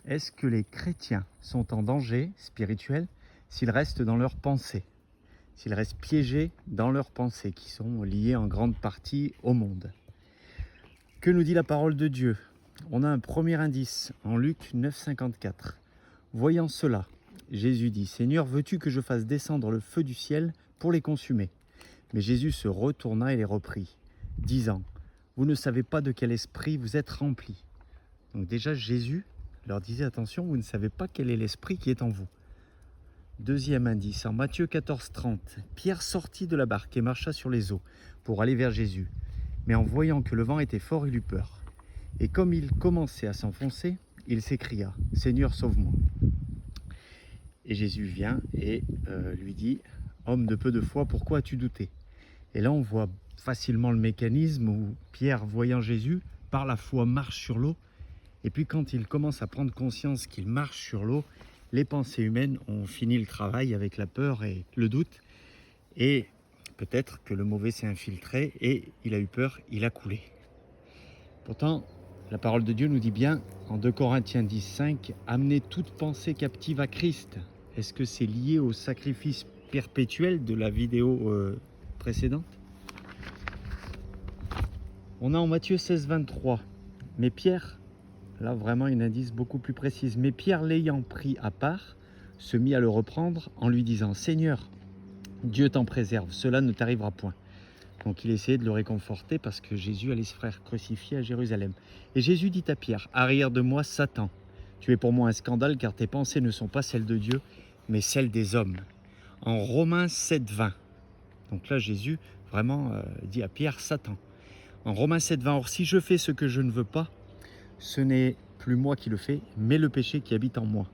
Est-ce que les chrétiens sont en danger spirituel s'ils restent dans leurs pensées, s'ils restent piégés dans leurs pensées qui sont liées en grande partie au monde? Que nous dit la parole de Dieu? On a un premier indice en Luc 9,54. Voyant cela, Jésus dit: Seigneur, veux-tu que je fasse descendre le feu du ciel pour les consumer? Mais Jésus se retourna et les reprit, disant: Vous ne savez pas de quel esprit vous êtes remplis. Donc déjà Jésus leur disait: attention, vous ne savez pas quel est l'esprit qui est en vous. Deuxième indice, en Matthieu 14,30, Pierre sortit de la barque et marcha sur les eaux pour aller vers Jésus. Mais en voyant que le vent était fort, il eut peur. Et comme il commençait à s'enfoncer, il s'écria: Seigneur, sauve-moi. Et Jésus vient et lui dit: Homme de peu de foi, pourquoi as-tu douté? Et là, on voit facilement le mécanisme où Pierre, voyant Jésus, par la foi marche sur l'eau. Et puis quand il commence à prendre conscience qu'il marche sur l'eau, les pensées humaines ont fini le travail avec la peur et le doute. Et peut-être que le mauvais s'est infiltré et il a eu peur, il a coulé. Pourtant, la parole de Dieu nous dit bien, en 2 Corinthiens 10,5, « Amenez toute pensée captive à Christ ». Est-ce que c'est lié au sacrifice perpétuel de la vidéo précédente? On a en Matthieu 16,23, « Mais Pierre », là vraiment une indice beaucoup plus précise, « Mais Pierre, l'ayant pris à part, se mit à le reprendre en lui disant, « Seigneur, Dieu t'en préserve, cela ne t'arrivera point. » Donc il essayait de le réconforter parce que Jésus allait se faire crucifier à Jérusalem. Et Jésus dit à Pierre: « Arrière de moi, Satan. Tu es pour moi un scandale car tes pensées ne sont pas celles de Dieu, mais celles des hommes. » En Romains 7,20. Donc là, Jésus vraiment dit à Pierre: « Satan. » En Romains 7,20. Or, si je fais ce que je ne veux pas, ce n'est plus moi qui le fais, mais le péché qui habite en moi.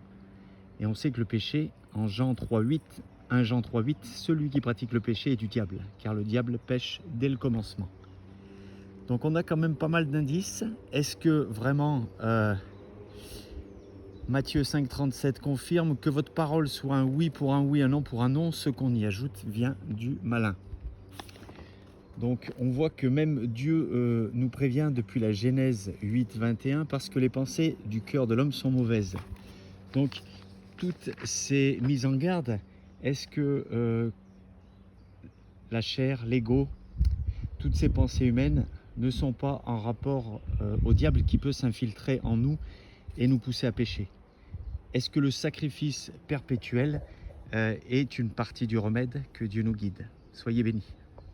Et on sait que le péché, en Jean 3,8, 1 Jean 3,8, celui qui pratique le péché est du diable, car le diable pêche dès le commencement. Donc on a quand même pas mal d'indices. Est-ce que vraiment Matthieu 5,37 confirme que votre parole soit un oui pour un oui, un non pour un non? Ce qu'on y ajoute vient du malin. Donc on voit que même Dieu nous prévient depuis la Genèse 8,21, parce que les pensées du cœur de l'homme sont mauvaises. Donc toutes ces mises en garde, est-ce que la chair, l'ego, toutes ces pensées humaines ne sont pas en rapport au diable qui peut s'infiltrer en nous et nous pousser à pécher? Est-ce que le sacrifice perpétuel est une partie du remède? Que Dieu nous guide. Soyez bénis.